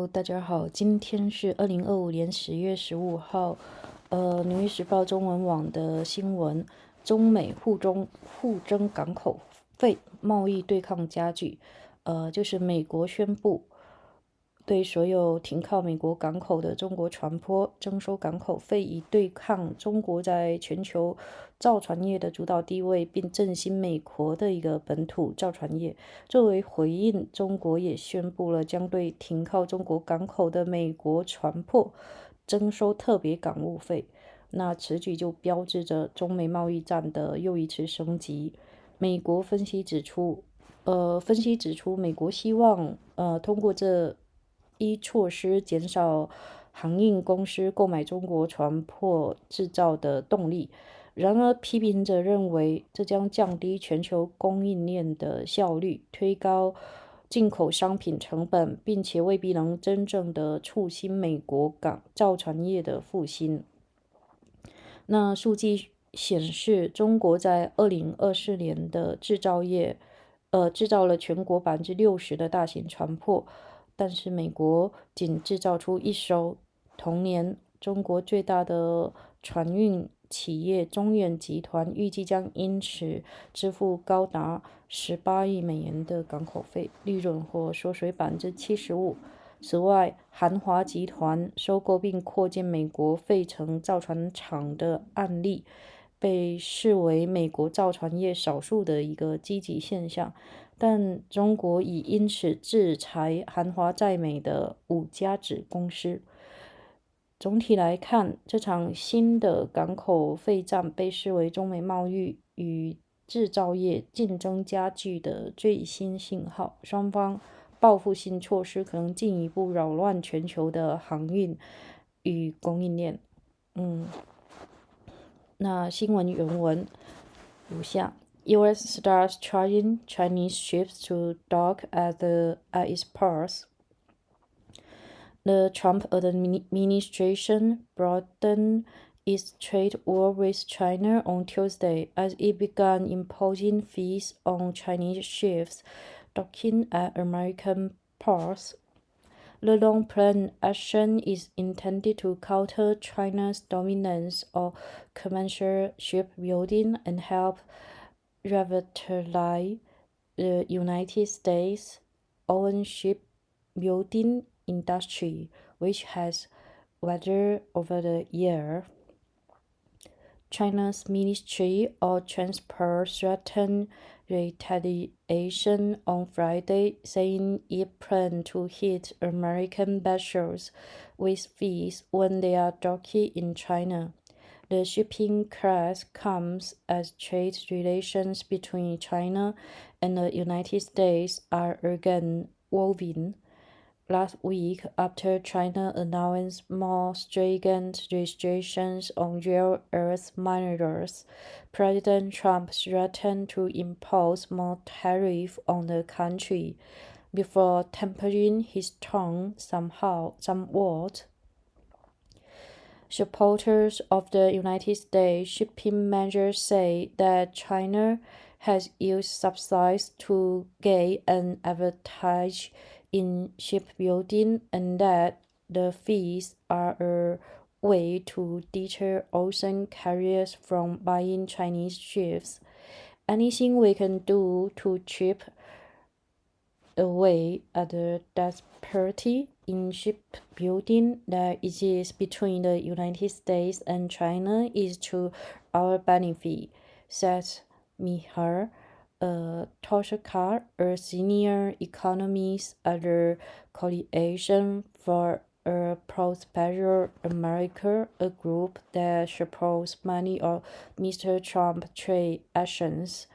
大家好，今天是2025年10月15号，纽约时报中文网的新闻，中美互争港口费，贸易对抗加剧，就是美国宣布对所有停靠美国港口的中国船舶征收港口费，以对抗中国在全球造船业的主导地位，并振兴美国的一个本土造船业。作为回应，中国也宣布了将对停靠中国港口的美国船舶征收特别港务费。那此举就标志着中美贸易战的又一次升级。美国分析指出，美国希望通过这一措施减少航运公司购买中国船舶制造的动力。然而批评者认为，这将降低全球供应链的效率，推高进口商品成本，并且未必能真正的促进美国造船业的复兴。那数据显示，中国在2024年的制造了全国60%的大型船舶，但是美国仅制造出一艘。同年，中国最大的船运企业中远集团预计将因此支付高达18亿美元的港口费，利润或缩水75%。此外，韩华集团收购并扩建美国费城造船厂的案例被视为美国造船业少数的一个积极现象，但中国已因此制裁韩华在美的5家子公司。总体来看，这场新的港口费战被视为中美贸易与制造业竞争加剧的最新信号，双方报复性措施可能进一步扰乱全球的航运与供应链。那新闻原文如下：U.S. starts charging Chinese ships to dock at its ports. The Trump administration broadened its trade war with China on Tuesday as it began imposing fees on Chinese ships docking at American ports. The long-planned action is intended to counter China's dominance of commercial shipbuilding and help revitalize the United States-owned shipbuilding industry, which has weathered over the year. China's Ministry of Transport threatened retaliation on Friday, saying it planned to hit American vessels with fees when they are docked in China. The shipping crash comes as trade relations between China and the United States are again woven. Last week, after China announced more stringent restrictions on rare earth minerals, President Trump threatened to impose more tariffs on the country before tempering his tone somewhat. Supporters of the United States shipping measures say that China has used subsidies to gain an advantage in shipbuilding and that the fees are a way to deter ocean carriers from buying Chinese ships. Anything we can do to chip away at the disparity in shipbuilding that exists between the United States and China is to our benefit, said Mihar Toshikar, a senior economist at the Coalition for a Prosperous America, a group that supports many of Mr. Trump's trade actions.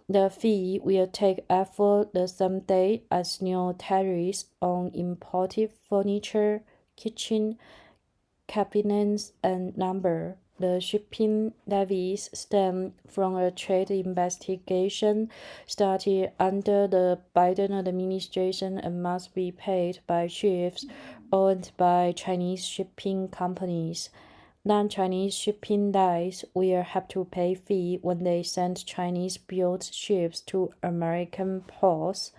The fee will take effect the same day as new tariffs on imported furniture, kitchen cabinets, and lumber. The shipping levies stem from a trade investigation started under the Biden administration and must be paid by ships owned by Chinese shipping companies. Non-Chinese shipping lines will have to pay fee when they send Chinese-built ships to American ports.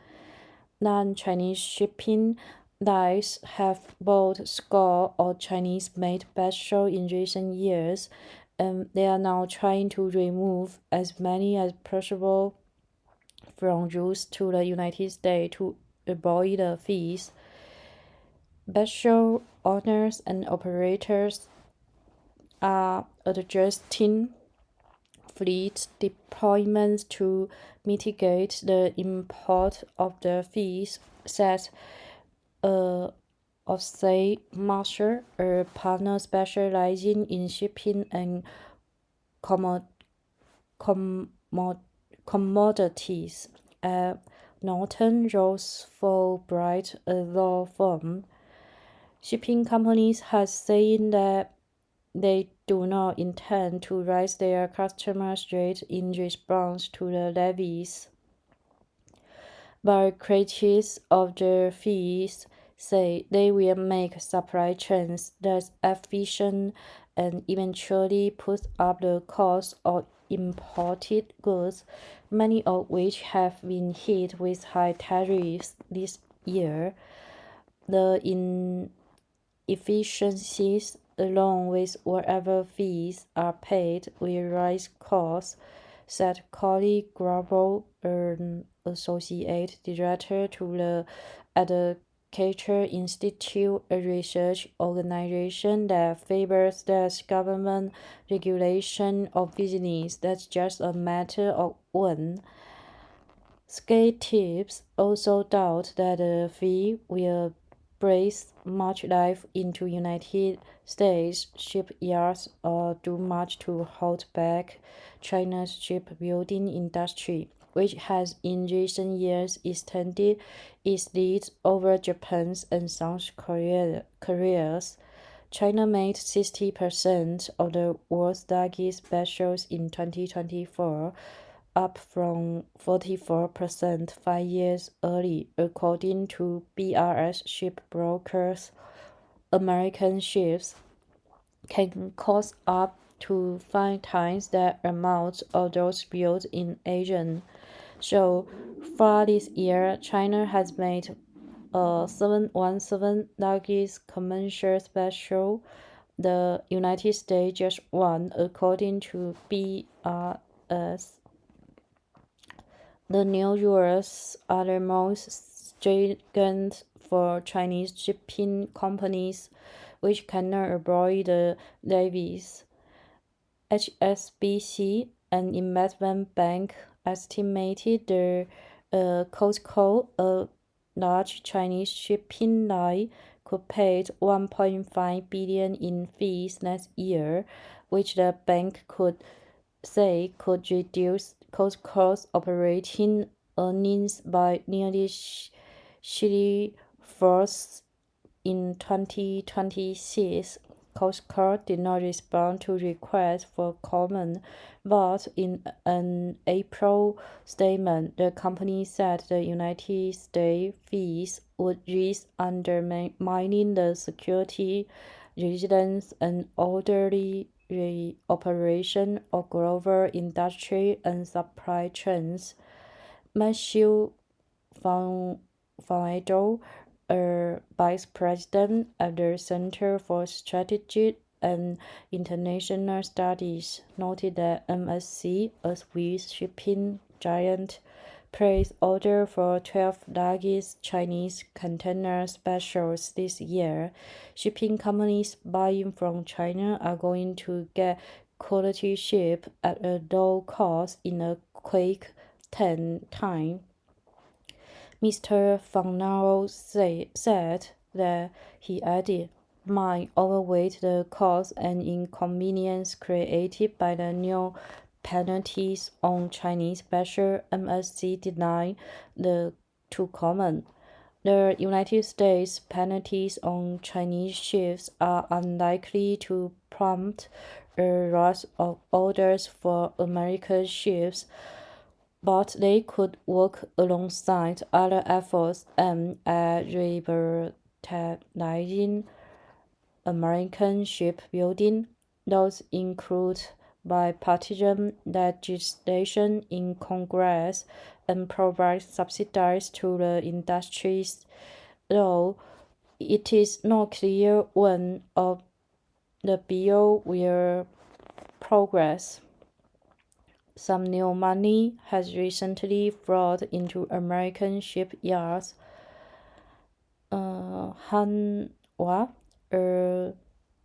Non-Chinese shipping Dice have bought a score of Chinese-made vessels in recent years, and they are now trying to remove as many as possible from routes to the United States to avoid the fees. Vessel owners and operators are adjusting fleet deployments to mitigate the impact of the fees, said Osei Marshall, a partner specializing in shipping and commodities at Norton Rose Fulbright, a law firm. Shipping companies have said that they do not intend to raise their customers' rates in response to the levies. But critics of the fees say they will make supply chains less efficient and eventually put up the cost of imported goods, many of which have been hit with high tariffs this year. The inefficiencies, along with whatever fees are paid, will raise costs, said Collie Grable, an associate director to the Advocature Institute, a research organization that favors less government regulation of business. That's just a matter of when. Skeptics also doubt that the fee will breathe much life into United States shipyards or do much to hold back China's shipbuilding industry, which has in recent years extended its lead over Japan's and South Korea's. China made 60% of the world's largest vessels in 2024, up from 44% 5 years early, according to BRS shipbrokers. American ships can cost up to 5 times the amount of those built in Asia. So far this year, China has made a 717 largest commercial vessel. The United States just one, according to BRS. The new rules are the most stringent for Chinese shipping companies, which cannot avoid the levies. HSBC, an investment bank, estimated the COSCO, a large Chinese shipping line, could pay 1.5 billion in fees next year, which the bank could reduce COSCO's operating earnings by nearly 3/4 in 2026. COSCO did not respond to requests for comment, but in an April statement, the company said the United States fees would risk undermining the security, resilience, and orderly operation of global industry and supply chains. Matthew Faedo, a vice president at the Center for Strategic and International Studies, noted that MSC, a Swiss shipping giant, placed orders for 12 largest Chinese container vessels this year. Shipping companies buying from China are going to get quality ship at a low cost in a quick time. Mr. Fagnaro said that he added, might overweight the cost and inconvenience created by the new penalties on Chinese vessels. MSC denied to comment. The United States penalties on Chinese ships are unlikely to prompt a rush of orders for American ships, but they could work alongside other efforts aimed at revitalizing American shipbuilding. Those include bipartisan legislation in Congress and provide subsidies to the industries, though it is not clear when the bill will progress. Some new money has recently flowed into American shipyards. Hanwha, a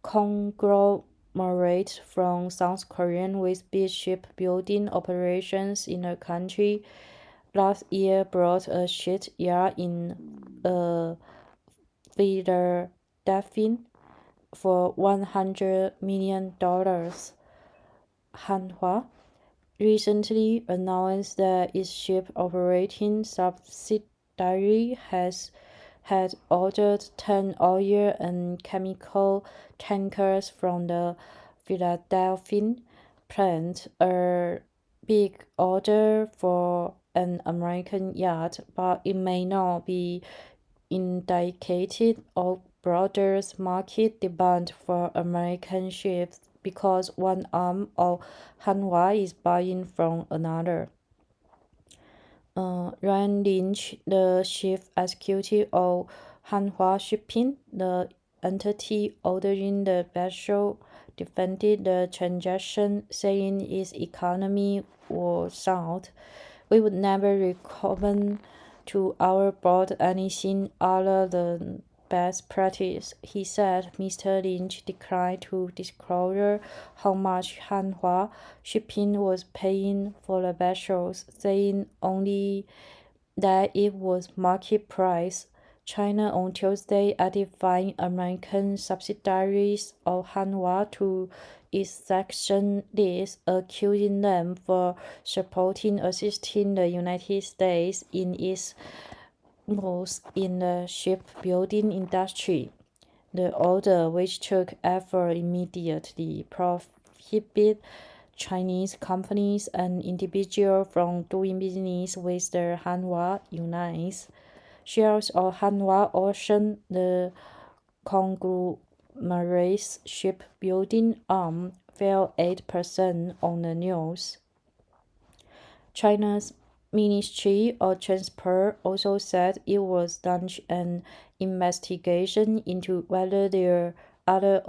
conglomerate from South Korea with big shipbuilding operations in the country, last year brought a shipyard in Philadelphia for $100 million. Hanwha recently announced that its ship operating subsidiary had ordered 10 oil and chemical tankers from the Philadelphia plant, a big order for an American yard, but it may not be indicative of broader market demand for American ships because one arm of Hanwha is buying from another. Ryan Lynch, the chief executive of Hanwha Shipping, the entity ordering the vessel, defended the transaction, saying its economy was sound. We would never recommend to our board anything other than best practice, he said. Mr. Lynch declined to disclose how much Hanwha Shipping was paying for the vessels, saying only that it was market price. China on Tuesday added American subsidiaries of Hanwha to its sanction list, accusing them for assisting the United States in its moves in the shipbuilding industry. The order, which took effect immediately, prohibited Chinese companies and individuals from doing business with the Hanwha units. Shares of Hanwha Ocean, the conglomerate's shipbuilding arm, fell 8% on the news. China's Ministry of Transport also said it was launched an investigation into whether their other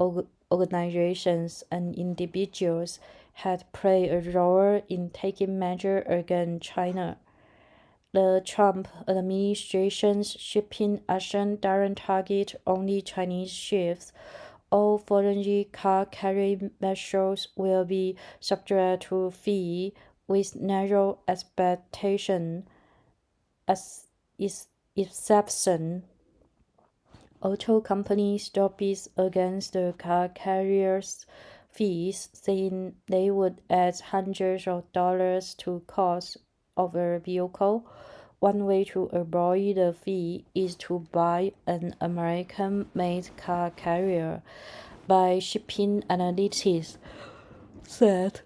organizations and individuals had played a role in taking measures against China. The Trump administration's shipping action doesn't target only Chinese ships. All foreign car carrying vessels will be subject to fee with narrow expectation as exception. Auto companies stood bids against the car carriers' fees, saying they would add hundreds of dollars to cost of a vehicle. One way to avoid the fee is to buy an American-made car carrier. By shipping analytics said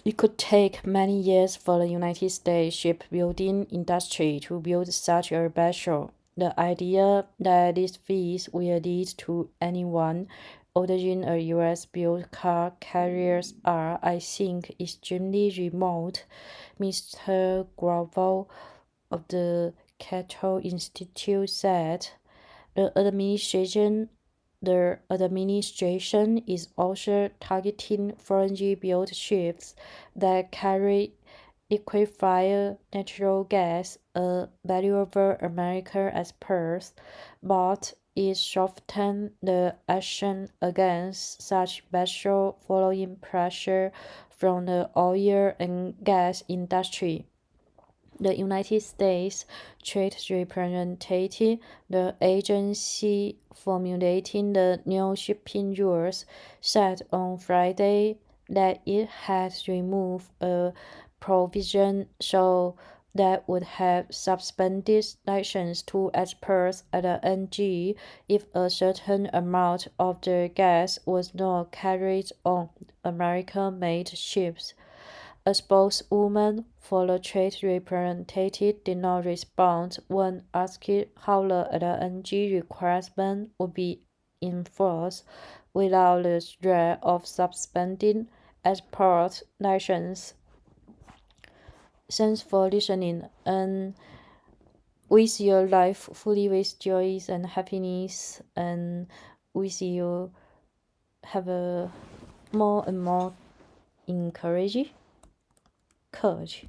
it could take many years for the United States shipbuilding industry to build such a vessel. The idea that these fees will lead to anyone ordering a US-built car carriers are, I think, extremely remote, Mr. Gravel of the Cato Institute said. The administration is also targeting foreign-built ships that carry liquefied natural gas, a valuable American export, but it softened the action against such vessels following pressure from the oil and gas industry. The United States Trade Representative, the agency formulating the new shipping rules, said on Friday that it had removed a provision so that would have suspended license to exports at the NG if a certain amount of the gas was not carried on American-made ships. A spokeswoman for the trade representative did not respond when asked how the LNG requirement would be enforced without the threat of suspending export license. Thanks for listening, and with your life fully with joys and happiness, and with you have a more and more courage.